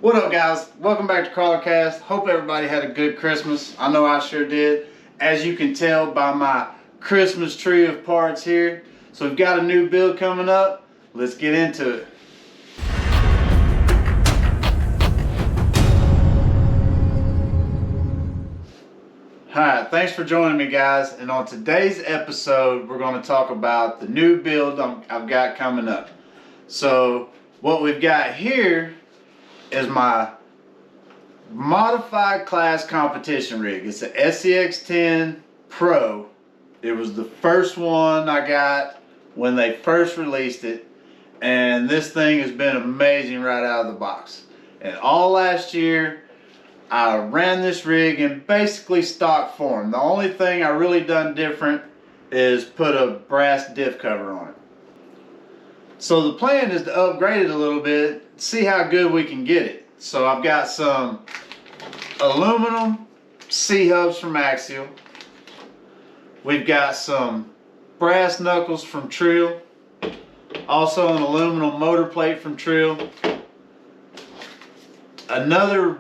What up, guys? Welcome back to Crawlercast. Hope everybody had a good Christmas. I know I sure did, as you can tell by my Christmas tree of parts here. So we've got a new build coming up. Let's get into it. Alright, thanks for joining me, guys. And on today's episode, we're going to talk about the new build I've got coming up. So what we've got here is my modified class competition rig. It's an SCX10 PRO. It was the first one I got when they first released it, and this thing has been amazing right out of the box. And all last year I ran this rig in basically stock form. The only thing I really done different is put a brass diff cover on it. So the plan is to upgrade it a little bit, see how good we can get it. So I've got some aluminum C-hubs from Axial. We've got some brass knuckles from Trill. Also an aluminum motor plate from Trill. Another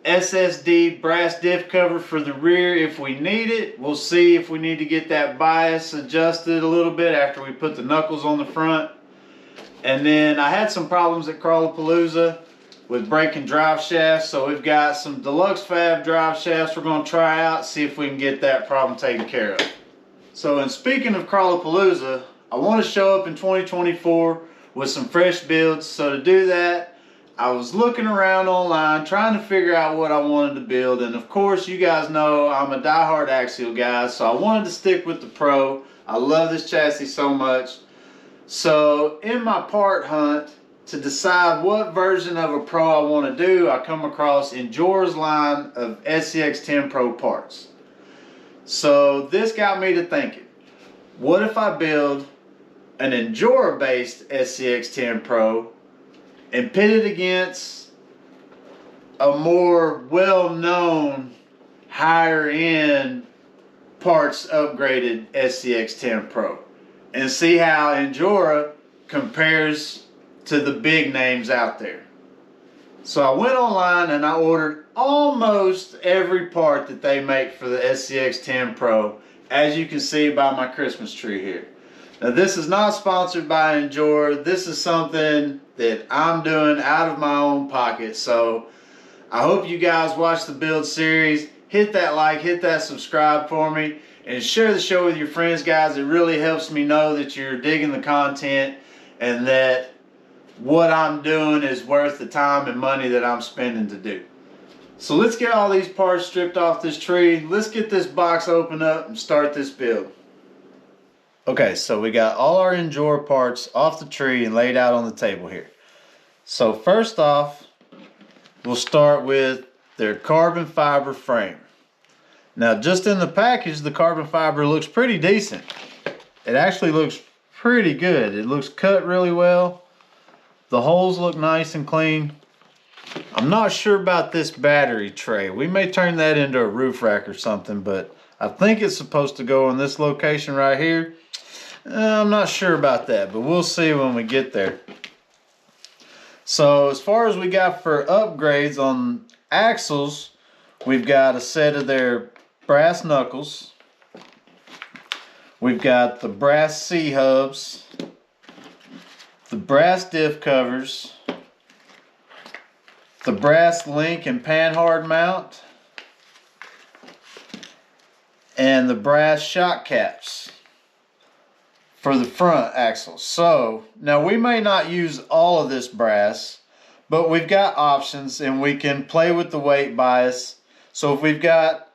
SSD brass diff cover for the rear if we need it. We'll see if we need to get that bias adjusted a little bit after we put the knuckles on the front. And then I had some problems at Crawlerpalooza with breaking drive shafts, so we've got some deluxe fab drive shafts we're going to try out, see if we can get that problem taken care of. So, and speaking of Crawlerpalooza, I want to show up in 2024 with some fresh builds. So to do that, I was looking around online trying to figure out what I wanted to build, and of course you guys know I'm a diehard Axial guy, so I wanted to stick with the Pro. I love this chassis so much. So in my part hunt to decide what version of a Pro I want to do, I come across Injora's line of SCX10 PRO parts. So this got me to thinking, what if I build an Injora based SCX10 PRO and pit it against a more well-known, higher end parts upgraded SCX10 PRO, and see how Injora compares to the big names out there. So I went online and I ordered almost every part that they make for the SCX10 PRO, as you can see by my Christmas tree here. Now this is not sponsored by Injora. This is something that I'm doing out of my own pocket. So I hope you guys watch the build series. Hit that like, hit that subscribe for me, and share the show with your friends, guys. It really helps me know that you're digging the content and that what I'm doing is worth the time and money that I'm spending to do. So let's get all these parts stripped off this tree. Let's get this box opened up and start this build. Okay, so we got all our Injora parts off the tree and laid out on the table here. So first off, we'll start with their carbon fiber frame. Now just in the package, the carbon fiber looks pretty decent. It actually looks pretty good. It looks cut really well. The holes look nice and clean. I'm not sure about this battery tray. We may turn that into a roof rack or something, but I think it's supposed to go in this location right here. I'm not sure about that, but we'll see when we get there. So as far as we got for upgrades on axles, we've got a set of their brass knuckles. We've got the brass C-hubs, the brass diff covers, the brass link and panhard mount, and the brass shock caps for the front axles. So now we may not use all of this brass, but we've got options and we can play with the weight bias. So if we've got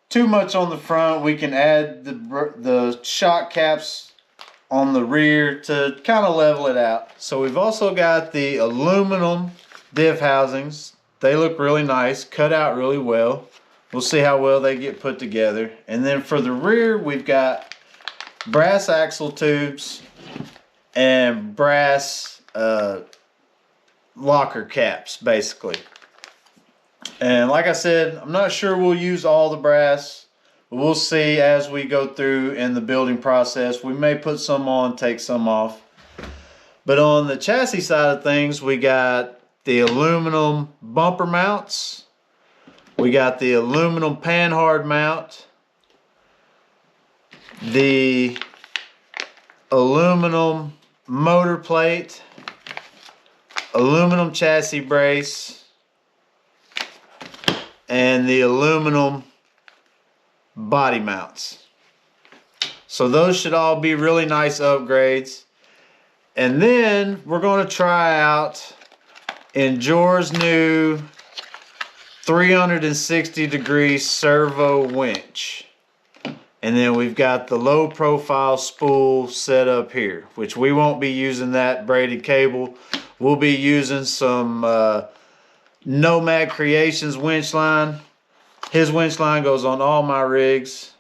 too much on the front, we can add the shock caps on the rear to kind of level it out. So we've also got the aluminum diff housings. They look really nice, cut out really well. We'll see how well they get put together. And then for the rear, we've got brass axle tubes and brass locker caps, basically. And like I said, I'm not sure we'll use all the brass. We'll see as we go through in the building process. We may put some on, take some off. But on the chassis side of things, we got the aluminum bumper mounts. We got the aluminum panhard mount, the aluminum motor plate, aluminum chassis brace, and the aluminum body mounts. So those should all be really nice upgrades. And then we're going to try out Injora's new 360-degree servo winch. And then we've got the low profile spool set up here, which we won't be using that braided cable. We'll be using some Nomad Creations winch line. His winch line goes on all my rigs.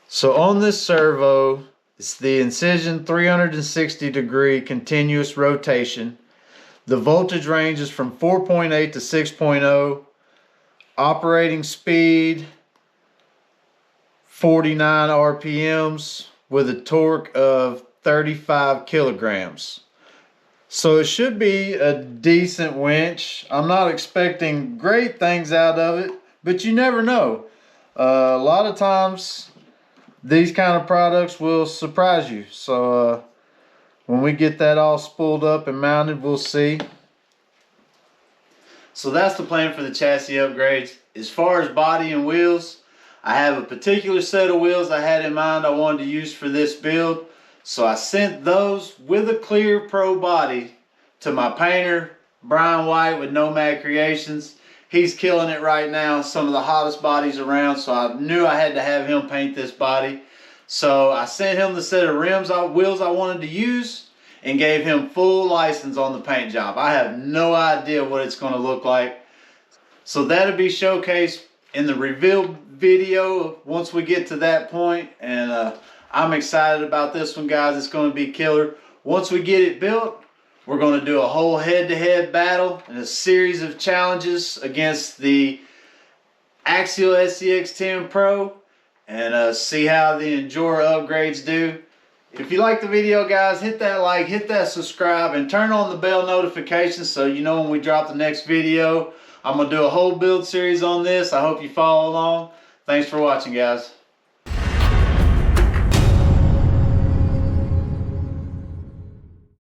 So on this servo, it's the Incision 360-degree continuous rotation. The voltage range is from 4.8 to 6.0. Operating speed 49 RPMs with a torque of 35 kilograms. So it should be a decent winch. I'm not expecting great things out of it, but you never know. A lot of times these kind of products will surprise you. So when we get that all spooled up and mounted, we'll see. So that's the plan for the chassis upgrades. As far as body and wheels, I have a particular set of wheels I had in mind I wanted to use for this build. So I sent those with a clear pro body to my painter, Brian White with Nomad Creations. He's killing it right now, some of the hottest bodies around, so I knew I had to have him paint this body. So I sent him the set of wheels I wanted to use and gave him full license on the paint job. I have no idea what it's going to look like. So that'll be showcased in the reveal video once we get to that point. And I'm excited about this one, guys. It's going to be killer. Once we get it built, we're going to do a whole head-to-head battle and a series of challenges against the Axial SCX10 PRO and see how the Injora upgrades do. If you like the video, guys, hit that like, hit that subscribe, and turn on the bell notifications so you know when we drop the next video. I'm going to do a whole build series on this. I hope you follow along. Thanks for watching, guys.